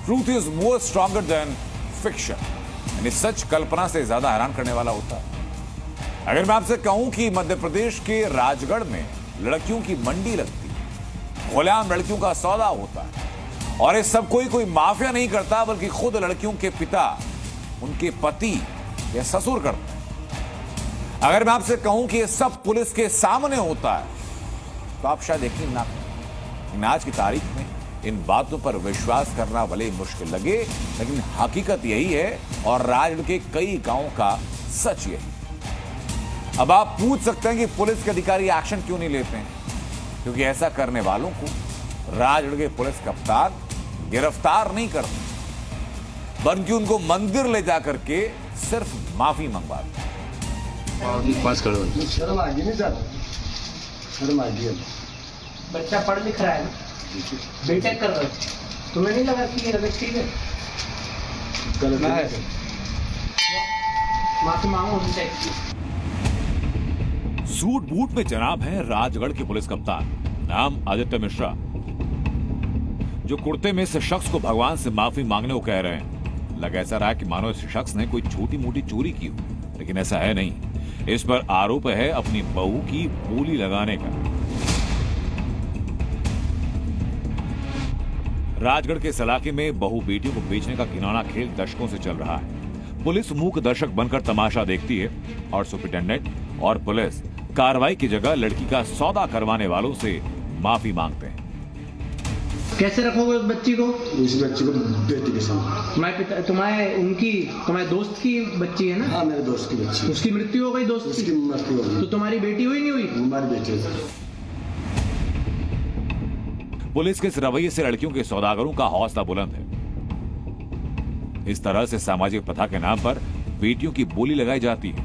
Truth is more stronger than fiction. यानी सच कल्पना से ज्यादा हैरान करने वाला होता है। अगर मैं आपसे कहूं कि मध्य प्रदेश के राजगढ़ में लड़कियों की मंडी लगती है, खुलेआम लड़कियों का सौदा होता है, और ये सब कोई माफिया नहीं करता, बल्कि खुद लड़कियों के पिता, उनके पति या ससुर करते हैं। अगर मैं आपसे कहूं कि ये सब पुलिस के सामने होता है, तो आप शायद यकीन ना करें। आज की तारीख में इन बातों पर विश्वास करना भले मुश्किल लगे, लेकिन हकीकत यही है और राजगढ़ के कई गांवों का सच यही। अब आप पूछ सकते हैं कि पुलिस के अधिकारी एक्शन क्यों नहीं लेते हैं, क्योंकि ऐसा करने वालों को राजगढ़ के पुलिस कप्तान गिरफ्तार नहीं करते, बल्कि उनको मंदिर ले जाकर के सिर्फ माफी मंगवाते हैं। शर्म आ गई नहीं सर, शर्म आ गई। बच्चा पढ़ लिख रहा है, बीटेक कर रहा है, तुम्हें नहीं लगा कि ये रमेश ठीक है? गलत है, माफी मांगो उनसे। सूट बूट में जनाब है राजगढ़ के पुलिस कप्तान, नाम आदित्य मिश्रा, जो कुर्ते में इस शख्स को भगवान से माफी मांगने को कह रहे हैं। लग ऐसा रहा कि मानो इस शख्स ने कोई छोटी मोटी चोरी की हो, लेकिन ऐसा है नहीं। इस पर आरोप है अपनी बहू की बोली लगाने का। राजगढ़ के इस इलाके में बहू बेटियों को बेचने का घिनौना खेल दशकों से चल रहा है। पुलिस मूक दर्शक बनकर तमाशा देखती है और सुपरिटेंडेंट और पुलिस कार्रवाई की जगह लड़की का सौदा करवाने वालों से माफी मांगते हैं। कैसे रखोगे उस बच्ची को? उस बच्ची को बेटी के साथ। तुम्हारे दोस्त की बच्ची है ना? हाँ, मेरे दोस्त की बच्ची। उसकी मृत्यु हो गई दोस्त उसकी की? मृत्यु हो गई। तो तुम्हारी बेटी हुई नहीं हुई? हमारी बेटी है। पुलिस के इस रवैये से लड़कियों के सौदागरों का हौसला बुलंद है। इस तरह से सामाजिक प्रथा के नाम पर बेटियों की बोली लगाई जाती है।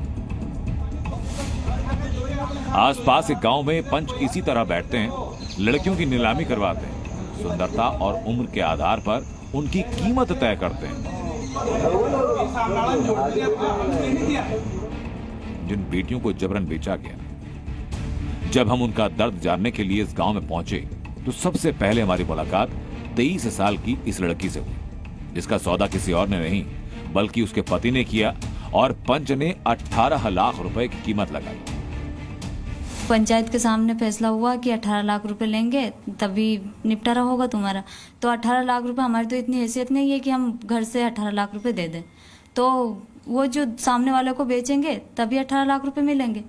आसपास के गांव में पंच इसी तरह बैठते हैं, लड़कियों की नीलामी करवाते हैं, सुंदरता और उम्र के आधार पर उनकी कीमत तय करते हैं। जिन बेटियों को जबरन बेचा गया, जब हम उनका दर्द जानने के लिए इस गांव में पहुंचे, तो सबसे पहले हमारी मुलाकात 23 साल की इस लड़की से हुई, जिसका सौदा किसी और ने नहीं बल्कि उसके पति ने किया, और पंच ने 18 लाख रुपए की कीमत लगाई। पंचायत के सामने फैसला हुआ कि 18 लाख रुपए लेंगे तभी निपटारा होगा तुम्हारा। तो 18 लाख रुपए, हमारी तो इतनी हैसियत नहीं है कि हम घर से 18 लाख रुपए दे दें, तो वो जो सामने वाले को बेचेंगे तभी 18 लाख रुपए मिलेंगे।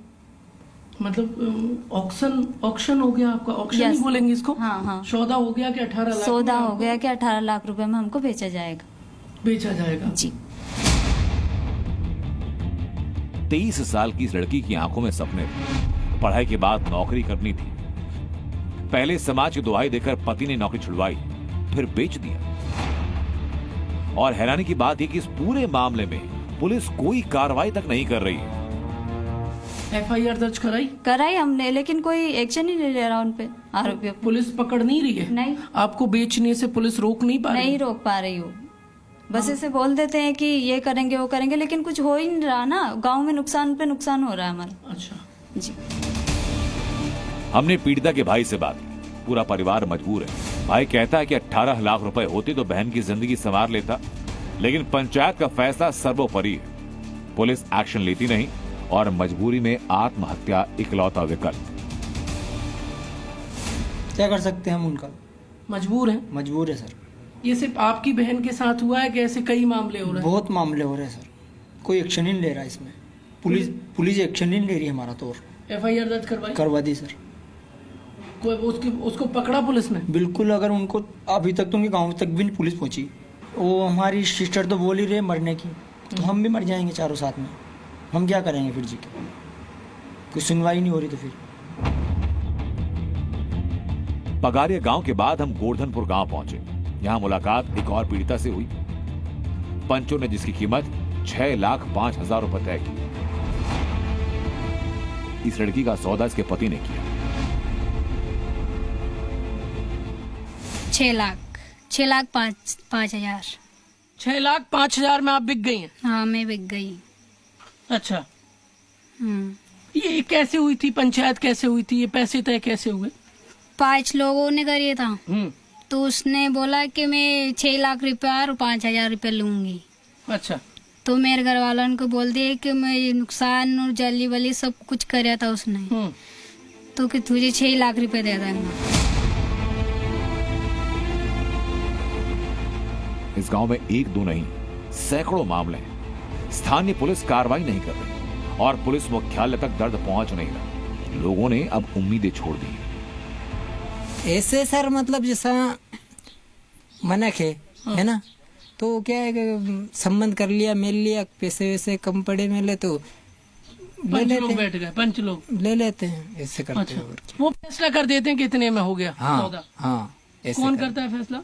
मतलब ऑक्शन हो गया आपका? Auction Yes. ही बोलेंगे इसको? हाँ। सौदा हो गया कि 18 लाख? सौदा हो गया कि 18 लाख रुपए में हमको बेचा जाएगा। बेचा जाएगा जी। 23 साल की इस लड़की की आंखों में सपने थे। पढ़ाई के बाद नौकरी करनी थी। पहले समाज की दुहाई देकर पति ने नौकरी छुड़वाई, फिर बेच दिया। और हैरानी की बात है कि इस पूरे मामले में पुलिस कोई कार्रवाई तक नहीं कर रही है। FIR दर्ज कराई हमने, लेकिन कोई एक्शन ही नहीं ले रहा उन पे, आरोपियों पे। पुलिस पकड़ नहीं रही है? नहीं। आपको बेचने से पुलिस रोक नहीं पा रही? नहीं रोक पा रही हो। बस ऐसे बोल देते हैं कि ये करेंगे वो करेंगे, लेकिन कुछ हो ही नहीं रहा ना। गांव में नुकसान पे नुकसान हो रहा है हमारा। अच्छा जी। हमने पीड़िता के भाई से बात की। पूरा परिवार मजबूर है। भाई कहता है कि 18 लाख रुपए होते तो बहन की जिंदगी संवार लेता, लेकिन पंचायत का फैसला सर्वोपरि है। पुलिस एक्शन लेती नहीं और मजबूरी में आत्महत्या इकलौता विकल्प। क्या कर सकते हैं हम उनका? मजबूर है? मजबूर है सर। ये सिर्फ आपकी बहन के साथ हुआ है कि ऐसे कई मामले हो रहे हैं? बहुत मामले हो रहे हैं सर, कोई एक्शन ही नहीं ले रहा इसमें। पुलिस एक्शन नहीं ले रही हमारा। तो FIR दर्ज करवा दी सर। कोई उसको पकड़ा पुलिस ने? बिल्कुल। अगर उनको अभी तक तो उनके गांव तक भी नहीं पुलिस पहुंची। वो हमारी सिस्टर तो बोल ही रहे मरने की, तो हम भी मर जाएंगे चारों साथ में। हम क्या करेंगे फिर जी के? कोई सुनवाई नहीं हो रही तो फिर। पगारिया गांव के बाद हम गोवर्धनपुर गांव पहुंचे। यहां मुलाकात एक और पीड़िता से हुई। पंचों ने जिसकी कीमत 6,05,000 रुपए तय की। इस लड़की का सौदा इसके पति ने किया। 6,05,000। 6,05,000 में आप बिक गई हैं? हाँ, मैं बिक गई। अच्छा। ये कैसे हुई थी? पंचायत कैसे हुई थी? ये पैसे तय कैसे हुए? 5 लोगों ने करिए था। तो उसने बोला कि मैं 6 लाख रुपया और 5,000 रुपया लूंगी। अच्छा, तो मेरे घर वालों को बोल दिया कि मैं नुकसान और जली वली सब कुछ कराया था उसने, तो कि तुझे 6 लाख रुपए दे देंगे। इस गांव में 1-2 नहीं, सैकड़ों मामले हैं। स्थानीय पुलिस कार्रवाई नहीं कर रही और पुलिस मुख्यालय तक दर्द पहुंच नहीं रहा। लोगों ने अब उम्मीदें छोड़ दी। ऐसे सर मतलब जैसा मनक है ना, तो क्या है कि संबंध कर लिया, मिल लिया, पैसे वैसे कम पड़े मिले तो ले लेते हैं। बैठ गए, पंच लोग ले लेते हैं, ऐसे करते अच्छा, हैं और क्या। वो फैसला कर देते हैं कि इतने में हो गया सौदा। हाँ ऐसे कौन करता है फैसला?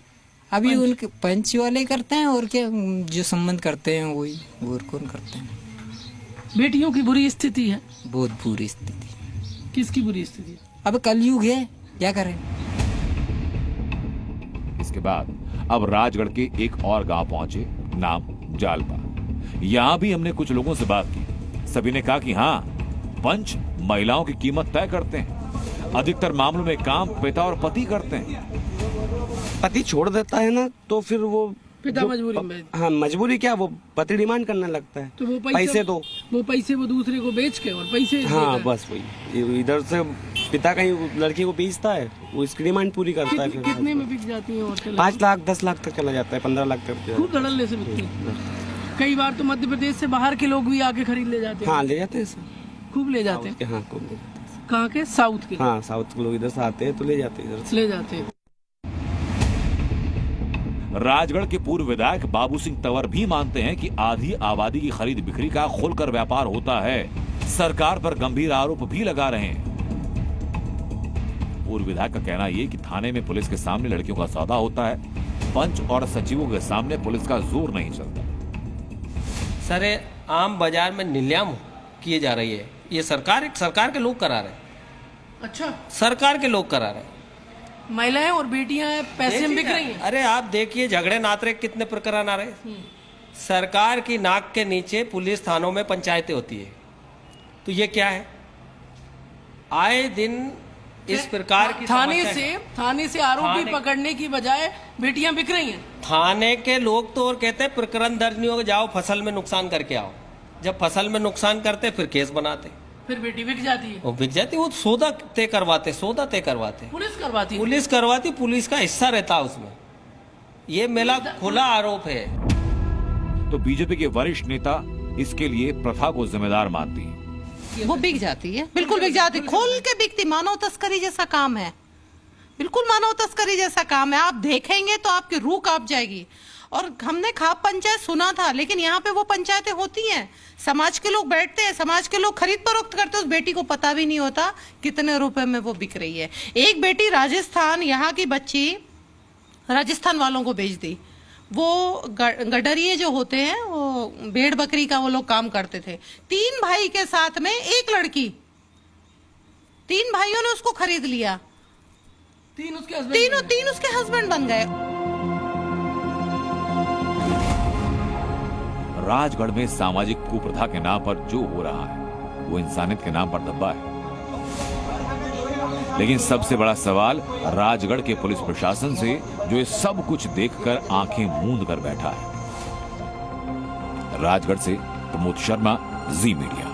अभी उनके पंच वाले करते हैं और क्या, जो संबंध करते हैं वही, और कौन करते हैं। बेटियों की बुरी स्थिति है, बहुत बुरी स्थिति। किसकी बुरी स्थिति है? अब कलयुग है, क्या करें। इसके बाद अब राजगढ़ के एक और गांव पहुंचे, नाम जालपा। यहां भी हमने कुछ लोगों से बात की। सभी ने कहा कि हाँ, पंच महिलाओं की कीमत तय करते हैं। अधिकतर मामलों में काम पिता और पति करते हैं। पति छोड़ देता है ना, तो फिर वो पिता मजबूरी में, हाँ मजबूरी क्या, वो पति डिमांड करने लगता है, तो वो पैसे दो, वो पैसे वो दूसरे को बेच के और पैसे हाँ बस वही। इधर से पिता कहीं लड़की को बेचता है, वो इसकी डिमांड पूरी करता है। फिर कितने में बिक जाती है होटल? 5 लाख 10 लाख तक चला जाता है, 15 लाख तक। खूब धड़ल्ले से बिकती है। कई बार तो मध्य प्रदेश से बाहर के लोग भी आके खरीद ले जाते हैं। हाँ ले जाते हैं सर, खूब ले जाते हैं। हाँ खूब ले जाते हैं। कहाँ के? साउथ के? हाँ साउथ के लोग इधर से आते हैं तो ले जाते हैं, इधर से ले जाते हैं। राजगढ़ के पूर्व विधायक बाबू सिंह तंवर भी मानते हैं कि आधी आबादी की खरीद बिक्री का खुलकर व्यापार होता है। सरकार पर गंभीर आरोप भी लगा रहे हैं। पूर्व विधायक का कहना यह कि थाने में पुलिस के सामने लड़कियों का सौदा होता है, पंच और सचिवों के सामने पुलिस का जोर नहीं चलता। सर आम बाजार में नीलाम किए जा रही है, ये सरकार के लोग करा रहे हैं। अच्छा, सरकार के लोग करा रहे हैं। महिलाएं और बेटियां पैसे में बिक रही हैं। अरे आप देखिए झगड़े नातरे कितने प्रकरण आ रहे। सरकार की नाक के नीचे पुलिस थानों में पंचायतें होती है, तो ये क्या है? आए दिन इस प्रकार की थाने से आरोपी पकड़ने की बजाय बेटियां बिक रही हैं। थाने के लोग तो और कहते हैं प्रकरण दर्ज नहीं होगा, जाओ फसल में नुकसान करके आओ। जब फसल में नुकसान करते फिर केस बनाते, फिर बेटी बिक जाती है। वो बिक जाती, वो सौदा तय करवाते, पुलिस करवाती, पुलिस का हिस्सा रहता उसमें। ये मेरा खुला आरोप है। तो बीजेपी के वरिष्ठ नेता इसके लिए प्रथा को जिम्मेदार मानती हैं। वो बिक जाती है, बिल्कुल बिक जाती, खोल के बिकती। मानव तस्करी जैसा काम है, बिल्कुल मानव तस्करी जैसा काम है। आप देखेंगे तो आपकी रूह कांप जाएगी। और हमने खाप पंचायत सुना था, लेकिन यहाँ पे वो पंचायतें होती हैं, समाज के लोग बैठते हैं, समाज के लोग खरीद फरोख्त करते हैं। उस बेटी को पता भी नहीं होता कितने रुपए में वो बिक रही है। एक बेटी राजस्थान, यहाँ की बच्ची राजस्थान वालों को बेच दी। वो गडरिये जो होते हैं, वो भेड़ बकरी का वो लोग काम करते थे। 3 भाई के साथ में एक लड़की, 3 भाइयों ने उसको खरीद लिया। तीन उसके हस्बैंड बन गए। राजगढ़ में सामाजिक कुप्रथा के नाम पर जो हो रहा है वो इंसानियत के नाम पर धब्बा है। लेकिन सबसे बड़ा सवाल राजगढ़ के पुलिस प्रशासन से, जो ये सब कुछ देखकर आंखें मूंद कर बैठा है। राजगढ़ से प्रमोद शर्मा, जी मीडिया।